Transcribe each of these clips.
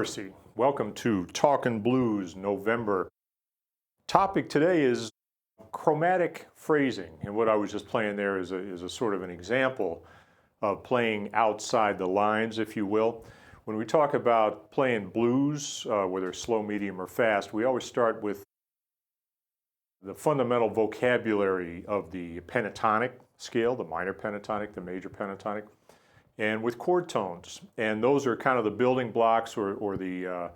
Morrissey. Welcome to Talkin' Blues November. Topic today is chromatic phrasing, and what I was just playing there is a sort of an example of playing outside the lines, if you will. When we talk about playing blues, whether slow, medium, or fast, we always start with the fundamental vocabulary of the pentatonic scale, the minor pentatonic, the major pentatonic, and with chord tones. And those are kind of the building blocks or the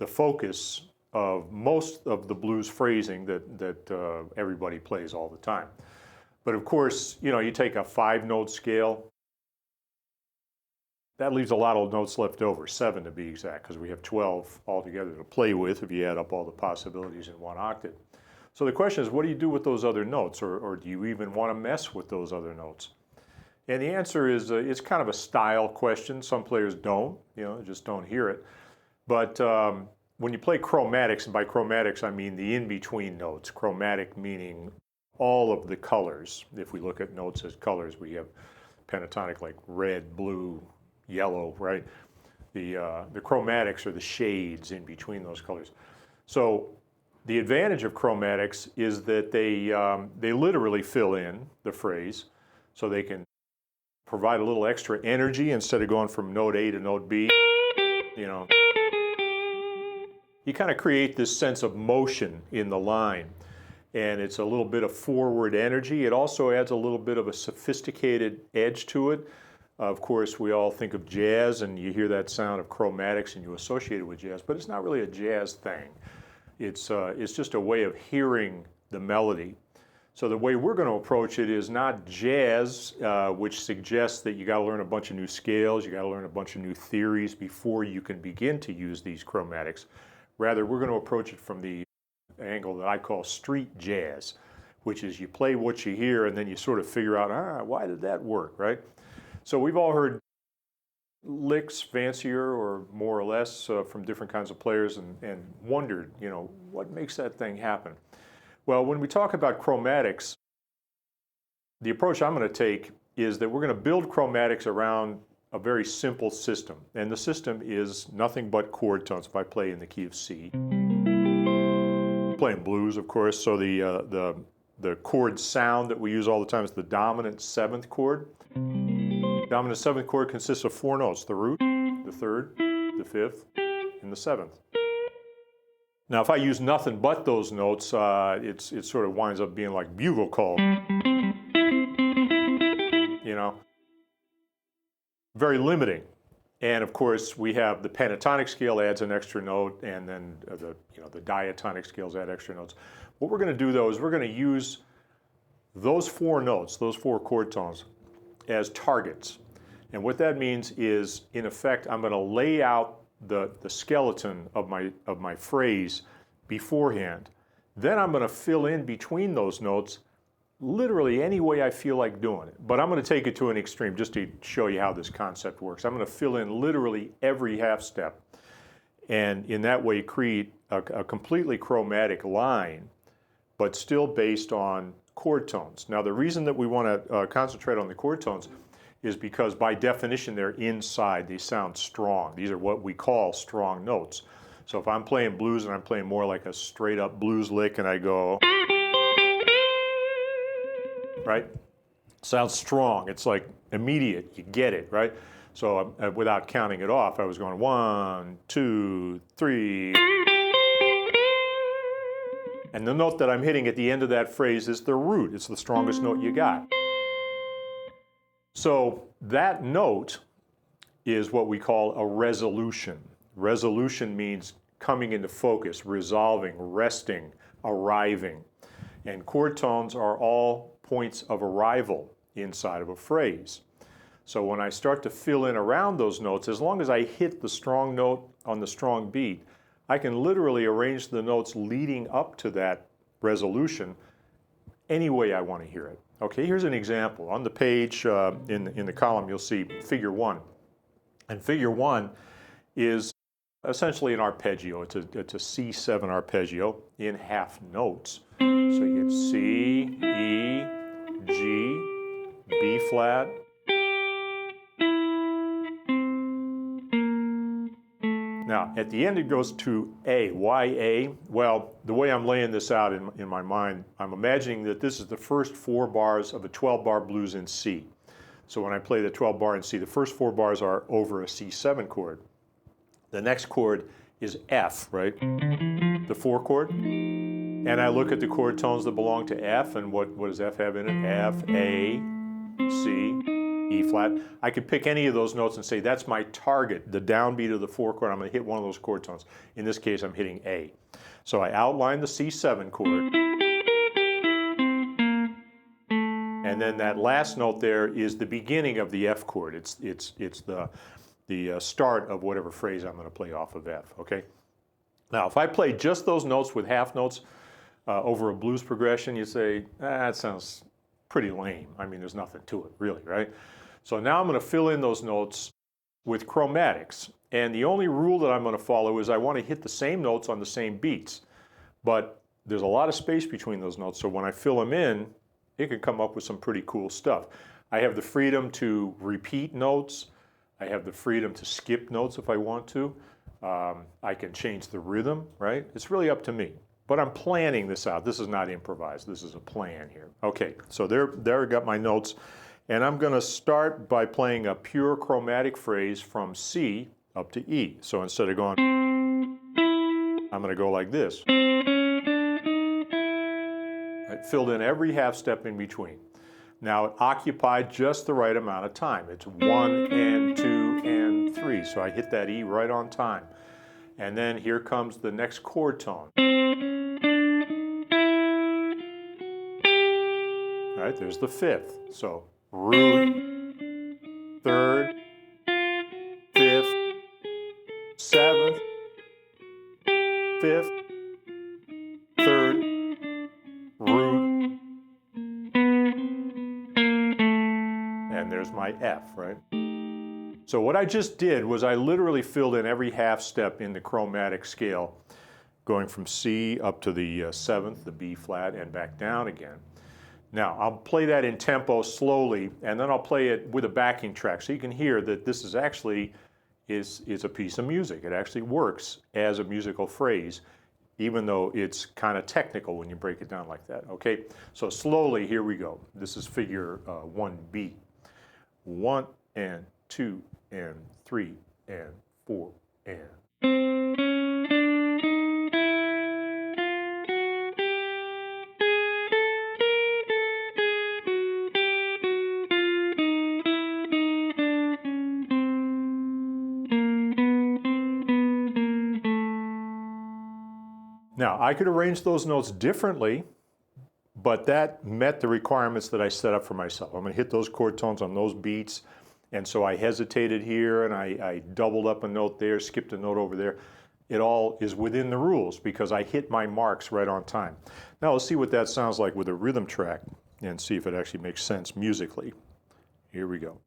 focus of most of the blues phrasing that everybody plays all the time. But of course, you take a 5-note scale, that leaves a lot of notes left over, 7 to be exact, because we have 12 altogether to play with if you add up all the possibilities in one octave. So the question is, what do you do with those other notes, or do you even want to mess with those other notes? And the answer is it's kind of a style question. Some players don't, just don't hear it. But when you play chromatics, and by chromatics I mean the in-between notes, chromatic meaning all of the colors. If we look at notes as colors, we have pentatonic like red, blue, yellow, right? The chromatics are the shades in between those colors. So the advantage of chromatics is that they literally fill in the phrase, so they can provide a little extra energy instead of going from note A to note B. You kind of create this sense of motion in the line, and it's a little bit of forward energy. It also adds a little bit of a sophisticated edge to it. Of course, we all think of jazz, and you hear that sound of chromatics and you associate it with jazz, but it's not really a jazz thing. It's just a way of hearing the melody. So the way we're going to approach it is not jazz, which suggests that you got to learn a bunch of new scales, you got to learn a bunch of new theories before you can begin to use these chromatics. Rather, we're going to approach it from the angle that I call street jazz, which is you play what you hear and then you sort of figure out, why did that work, right? So we've all heard licks, fancier or more or less, from different kinds of players and wondered, what makes that thing happen? Well, when we talk about chromatics, the approach I'm going to take is that we're going to build chromatics around a very simple system. And the system is nothing but chord tones. If I play in the key of C, playing blues, of course, so the chord sound that we use all the time is the dominant 7th chord. Dominant 7th chord consists of 4 notes, the root, the 3rd, the 5th, and the 7th. Now, if I use nothing but those notes, it sort of winds up being like bugle call. Very limiting. And of course, we have the pentatonic scale adds an extra note, and then the diatonic scales add extra notes. What we're going to do, though, is we're going to use those 4 notes, those 4 chord tones, as targets. And what that means is, in effect, I'm going to lay out the skeleton of my phrase beforehand. Then I'm going to fill in between those notes literally any way I feel like doing it. But I'm going to take it to an extreme just to show you how this concept works. I'm going to fill in literally every half step, and in that way create a completely chromatic line, but still based on chord tones. Now, the reason that we want to concentrate on the chord tones is because by definition they're inside, they sound strong. These are what we call strong notes. So if I'm playing blues and I'm playing more like a straight up blues lick and I go, right? Sounds strong. It's like immediate, you get it, right? So without counting it off, I was going 1, 2, 3. And the note that I'm hitting at the end of that phrase is the root. It's the strongest note you got. So that note is what we call a resolution. Resolution means coming into focus, resolving, resting, arriving. And chord tones are all points of arrival inside of a phrase. So when I start to fill in around those notes, as long as I hit the strong note on the strong beat, I can literally arrange the notes leading up to that resolution any way I want to hear it. Okay, here's an example. On the page in the column, you'll see figure 1. And figure 1 is essentially an arpeggio. It's a C7 arpeggio in half notes. So you get C, E, G, B flat, Now Now, at the end it goes to A. Why A? Well, the way I'm laying this out in my mind, I'm imagining that this is the first 4 bars of a 12-bar blues in C. So when I play the 12 bar in C, the first 4 bars are over a C7 chord. The next chord is F, right? The 4 chord. And I look at the chord tones that belong to F, and what does F have in it? F, A, C, E flat. I could pick any of those notes and say that's my target, the downbeat of the 4 chord. I'm going to hit one of those chord tones. In this case, I'm hitting A. So I outline the C7 chord. And then that last note there is the beginning of the F chord. It's the start of whatever phrase I'm going to play off of F, okay? Now, if I play just those notes with half notes over a blues progression, you say, that sounds pretty lame. I mean, there's nothing to it, really, right? So now I'm going to fill in those notes with chromatics. And the only rule that I'm going to follow is I want to hit the same notes on the same beats. But there's a lot of space between those notes, so when I fill them in, it can come up with some pretty cool stuff. I have the freedom to repeat notes. I have the freedom to skip notes if I want to. I can change the rhythm, right? It's really up to me. But I'm planning this out. This is not improvised. This is a plan here. Okay, so there I got my notes. And I'm going to start by playing a pure chromatic phrase from C up to E. So instead of going, I'm going to go like this. I filled in every half step in between. Now it occupied just the right amount of time. It's 1 and 2 and 3. So I hit that E right on time. And then here comes the next chord tone. All right, there's the 5th. So root, 3rd, 5th, 7th, 5th, 3rd, root, and there's my F, right? So what I just did was I literally filled in every half step in the chromatic scale, going from C up to the 7th, the B flat, and back down again. Now, I'll play that in tempo slowly, and then I'll play it with a backing track, so you can hear that this is actually is a piece of music. It actually works as a musical phrase, even though it's kind of technical when you break it down like that, okay? So slowly, here we go. This is figure 1B. 1 and 2 and 3 and 4 and... Now, I could arrange those notes differently, but that met the requirements that I set up for myself. I'm going to hit those chord tones on those beats, and so I hesitated here, and I doubled up a note there, skipped a note over there. It all is within the rules because I hit my marks right on time. Now, let's see what that sounds like with a rhythm track and see if it actually makes sense musically. Here we go.